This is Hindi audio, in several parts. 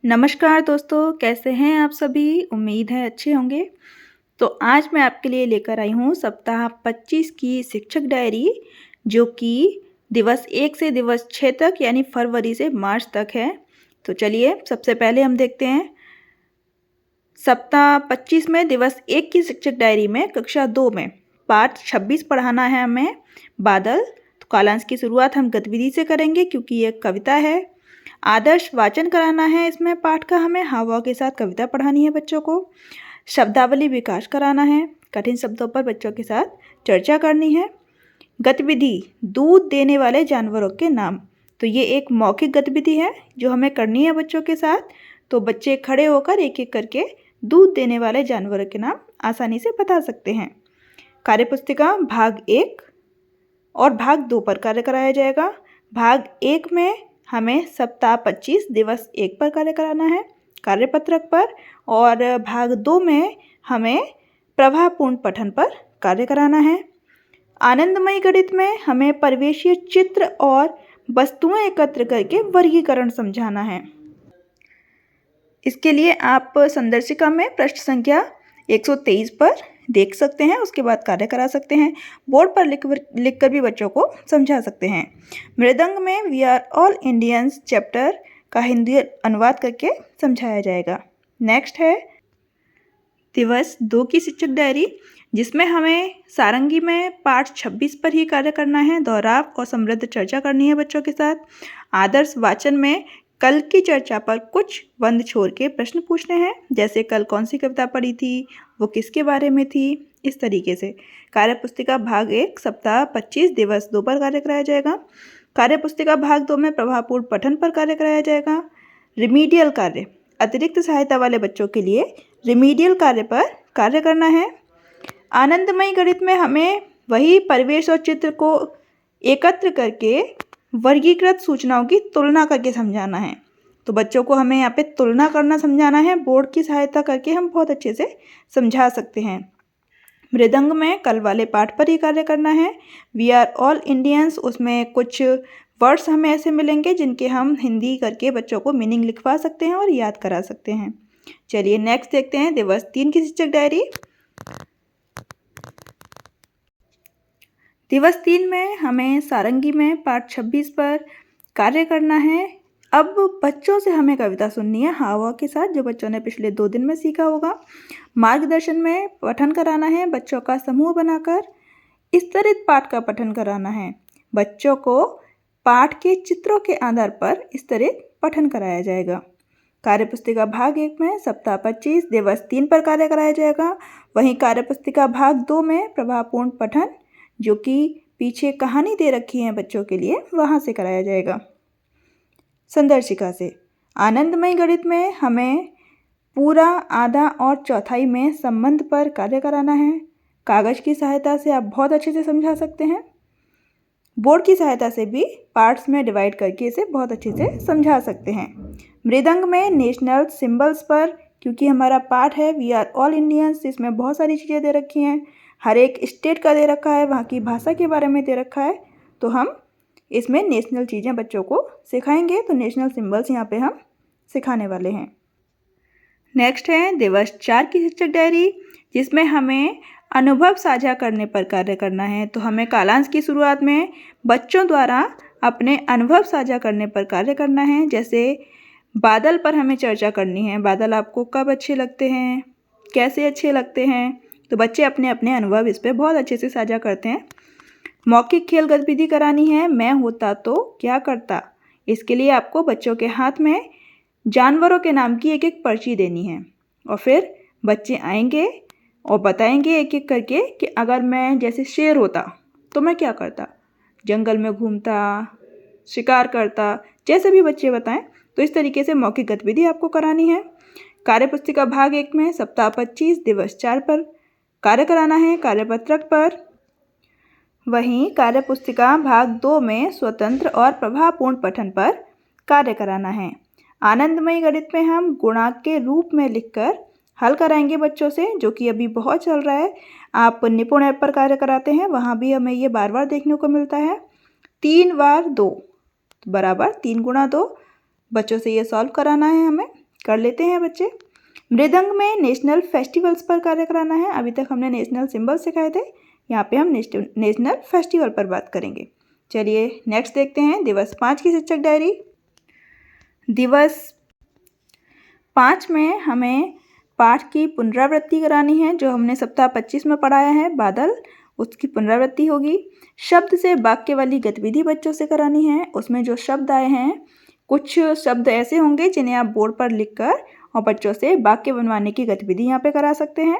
नमस्कार दोस्तों, कैसे हैं आप सभी? उम्मीद है अच्छे होंगे। तो आज मैं आपके लिए लेकर आई हूँ सप्ताह 25 की शिक्षक डायरी, जो कि दिवस 1 से दिवस 6 तक यानी फरवरी से मार्च तक है। तो चलिए सबसे पहले हम देखते हैं सप्ताह 25 में दिवस 1 की शिक्षक डायरी में कक्षा 2 में पाठ 26 पढ़ाना है हमें, बादल। तो कालांश की शुरुआत हम गतिविधि से करेंगे क्योंकि ये कविता है। आदर्श वाचन कराना है इसमें पाठ का, हमें हाव-भाव के साथ कविता पढ़ानी है बच्चों को। शब्दावली विकास कराना है, कठिन शब्दों पर बच्चों के साथ चर्चा करनी है। गतिविधि दूध देने वाले जानवरों के नाम। तो ये एक मौखिक गतिविधि है जो हमें करनी है बच्चों के साथ। तो बच्चे खड़े होकर एक-एक करके दूध देने वाले जानवरों के नाम आसानी से बता सकते हैं। कार्यपुस्तिका भाग 1 और भाग 2 पर कार्य कराया जाएगा। भाग 1 में हमें सप्ताह 25 दिवस 1 पर कार्य कराना है कार्यपत्रक पर, और भाग 2 में हमें प्रभावपूर्ण पठन पर कार्य कराना है। आनंदमयी गणित में हमें परिवेशीय चित्र और वस्तुएं एकत्र करके वर्गीकरण समझाना है। इसके लिए आप संदर्शिका में पृष्ठ संख्या 123 पर देख सकते हैं, उसके बाद कार्य करा सकते हैं। बोर्ड पर लिखकर भी बच्चों को समझा सकते हैं। मृदंग में we are all Indians chapter का हिंदी अनुवाद करके समझाया जाएगा। नेक्स्ट है दिवस 2 की शिक्षक डायरी, जिसमें हमें सारंगी में पाठ 26 पर ही कार्य करना है। दोहराव और समृद्ध चर्चा करनी है बच्चों के साथ। आदर्श वाचन में कल की चर्चा पर कुछ बंद छोड़ के प्रश्न पूछने हैं, जैसे कल कौन सी कविता पढ़ी थी, वो किसके बारे में थी, इस तरीके से। कार्यपुस्तिका भाग 1 सप्ताह 25 दिवस 2 पर कार्य कराया जाएगा। कार्यपुस्तिका भाग 2 में प्रभावपूर्ण पठन पर कार्य कराया जाएगा। रिमीडियल कार्य, अतिरिक्त सहायता वाले बच्चों के लिए रिमीडियल कार्य पर कार्य करना है। आनंदमयी गणित में हमें वही परिवेश और चित्र को एकत्र करके वर्गीकृत सूचनाओं की तुलना करके समझाना है। तो बच्चों को हमें यहाँ पे तुलना करना समझाना है। बोर्ड की सहायता करके हम बहुत अच्छे से समझा सकते हैं। मृदंग में कल वाले पाठ पर ही कार्य करना है। वी आर ऑल इंडियंस, उसमें कुछ वर्ड्स हमें ऐसे मिलेंगे जिनके हम हिंदी करके बच्चों को मीनिंग लिखवा सकते हैं और याद करा सकते हैं। चलिए नेक्स्ट देखते हैं दिवस 3 की शिक्षक डायरी। दिवस 3 में हमें सारंगी में पाठ 26 पर कार्य करना है। अब बच्चों से हमें कविता सुननी है हाव-भाव के साथ, जो बच्चों ने पिछले 2 दिन में सीखा होगा। मार्गदर्शन में पठन कराना है बच्चों का समूह बनाकर। स्तरित पाठ का पठन कराना है। बच्चों को पाठ के चित्रों के आधार पर स्तरित पठन कराया जाएगा। कार्यपुस्तिका भाग 1 में सप्ताह 25 दिवस 3 पर कार्य कराया जाएगा। वहीं कार्यपुस्तिका भाग 2 में प्रभावपूर्ण पठन, जो कि पीछे कहानी दे रखी है बच्चों के लिए, वहाँ से कराया जाएगा संदर्शिका से। आनंदमयी गणित में हमें पूरा, आधा और चौथाई में संबंध पर कार्य कराना है। कागज़ की सहायता से आप बहुत अच्छे से समझा सकते हैं। बोर्ड की सहायता से भी पार्ट्स में डिवाइड करके इसे बहुत अच्छे से समझा सकते हैं। मृदंग में नेशनल सिंबल्स पर, क्योंकि हमारा पाठ है वी आर ऑल इंडियंस, इसमें बहुत सारी चीज़ें दे रखी हैं। हर एक स्टेट का दे रखा है, वहाँ की भाषा के बारे में दे रखा है, तो हम इसमें नेशनल चीज़ें बच्चों को सिखाएंगे। तो नेशनल सिंबल्स यहाँ पे हम सिखाने वाले हैं। नेक्स्ट है दिवस 4 की शिक्षक डायरी, जिसमें हमें अनुभव साझा करने पर कार्य करना है। तो हमें कालांश की शुरुआत में बच्चों द्वारा अपने अनुभव साझा करने पर कार्य करना है। जैसे बादल पर हमें चर्चा करनी है, बादल आपको कब अच्छे लगते हैं, कैसे अच्छे लगते हैं। तो बच्चे अपने अपने अनुभव इस पर बहुत अच्छे से साझा करते हैं। मौखिक खेल गतिविधि करानी है, मैं होता तो क्या करता। इसके लिए आपको बच्चों के हाथ में जानवरों के नाम की एक एक पर्ची देनी है, और फिर बच्चे आएंगे और बताएंगे एक एक करके कि अगर मैं जैसे शेर होता तो मैं क्या करता, जंगल में घूमता, शिकार करता, जैसे भी बच्चे बताएं। तो इस तरीके से मौखिक गतिविधि आपको करानी है। कार्यपुस्तिका भाग 1 में सप्ताह 25 दिवस 4 पर कार्य कराना है कार्यपत्रक पर। वहीं कार्यपुस्तिका भाग 2 में स्वतंत्र और प्रभावपूर्ण पठन पर कार्य कराना है। आनंदमयी गणित में हम गुणांक के रूप में लिखकर हल कराएंगे बच्चों से, जो कि अभी बहुत चल रहा है। आप निपुण ऐप पर कार्य कराते हैं, वहाँ भी हमें ये बार बार देखने को मिलता है। 3 बार 2 बराबर 3 गुणा 2, बच्चों से ये सॉल्व कराना है हमें। कर लेते हैं बच्चे। मृदंग में नेशनल फेस्टिवल्स पर कार्य कराना है। अभी तक हमने नेशनल सिंबल सिखाए थे, यहाँ पे हम नेशनल फेस्टिवल पर बात करेंगे। चलिए नेक्स्ट देखते हैं दिवस 5 की शिक्षक डायरी। दिवस 5 में हमें पाठ की पुनरावृत्ति करानी है। जो हमने सप्ताह 25 में पढ़ाया है बादल, उसकी पुनरावृत्ति होगी। शब्द से वाक्य वाली गतिविधि बच्चों से करानी है। उसमें जो शब्द आए हैं, कुछ शब्द ऐसे होंगे जिन्हें आप बोर्ड पर लिखकर और बच्चों से वाक्य बनवाने की गतिविधि यहाँ पे करा सकते हैं।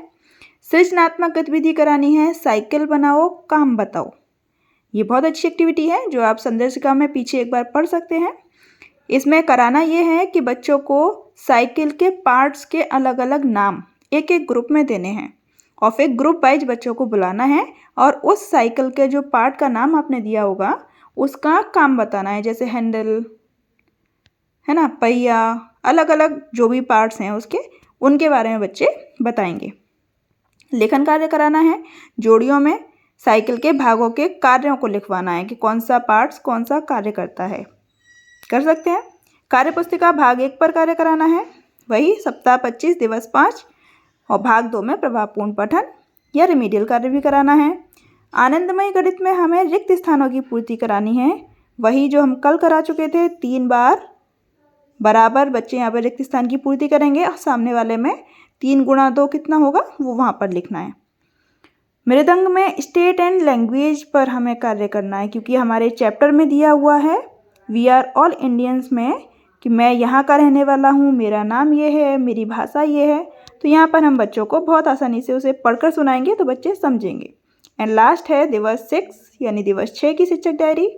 सृजनात्मक गतिविधि करानी है, साइकिल बनाओ काम बताओ। ये बहुत अच्छी एक्टिविटी है जो आप संदर्शिका में पीछे एक बार पढ़ सकते हैं। इसमें कराना ये है कि बच्चों को साइकिल के पार्ट्स के अलग अलग नाम एक एक ग्रुप में देने हैं और फिर ग्रुप वाइज बच्चों को बुलाना है और उस साइकिल के जो पार्ट का नाम आपने दिया होगा उसका काम बताना है। जैसे हैंडल है ना, पहिया, अलग अलग जो भी पार्ट्स हैं उसके, उनके बारे में बच्चे बताएंगे। लेखन कार्य कराना है। जोड़ियों में साइकिल के भागों के कार्यों को लिखवाना है कि कौन सा पार्ट्स कौन सा कार्य करता है। कर सकते हैं। कार्य पुस्तिका भाग 1 पर कार्य कराना है, वही सप्ताह 25 दिवस 5, और भाग 2 में प्रभावपूर्ण पठन या रिमीडियल कार्य भी कराना है। आनंदमय गणित में हमें रिक्त स्थानों की पूर्ति करानी है, वही जो हम कल करा चुके थे। 3 बार बराबर बच्चे यहाँ पर रिक्त स्थान की पूर्ति करेंगे और सामने वाले में 3 गुणा 2 कितना होगा वो वहाँ पर लिखना है। मृदंग में स्टेट एंड लैंग्वेज पर हमें कार्य करना है, क्योंकि हमारे चैप्टर में दिया हुआ है वी आर ऑल इंडियंस में कि मैं यहाँ का रहने वाला हूँ, मेरा नाम ये है, मेरी भाषा ये है। तो यहाँ पर हम बच्चों को बहुत आसानी से उसे पढ़कर सुनाएंगे तो बच्चे समझेंगे। एंड लास्ट है दिवस 6 यानी दिवस 6 की शिक्षक डायरी।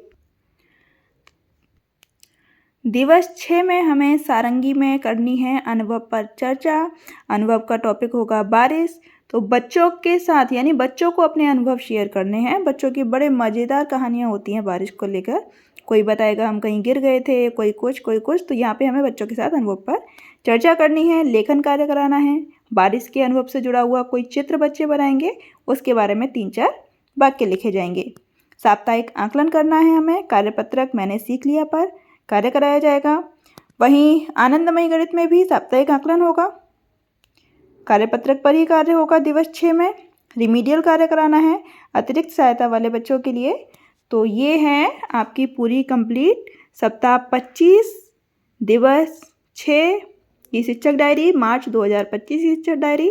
दिवस 6 में हमें सारंगी में करनी है अनुभव पर चर्चा। अनुभव का टॉपिक होगा बारिश। तो बच्चों के साथ यानी बच्चों को अपने अनुभव शेयर करने हैं। बच्चों की बड़े मज़ेदार कहानियाँ होती हैं बारिश को लेकर। कोई बताएगा हम कहीं गिर गए थे, कोई कुछ। तो यहाँ पे हमें बच्चों के साथ अनुभव पर चर्चा करनी है। लेखन कार्य कराना है। बारिश के अनुभव से जुड़ा हुआ कोई चित्र बच्चे बनाएंगे, उसके बारे में 3-4 वाक्य लिखे जाएंगे। साप्ताहिक आकलन करना है हमें। कार्यपत्रक मैंने सीख लिया पर कार्य कराया जाएगा। वहीं आनंदमयी गणित में भी साप्ताहिक आकलन होगा, कार्यपत्रक पर ही कार्य होगा। दिवस 6 में रिमीडियल कार्य कराना है अतिरिक्त सहायता वाले बच्चों के लिए। तो ये है आपकी पूरी कंप्लीट सप्ताह 25 दिवस 6 की शिक्षक डायरी, मार्च 2025 की शिक्षक डायरी।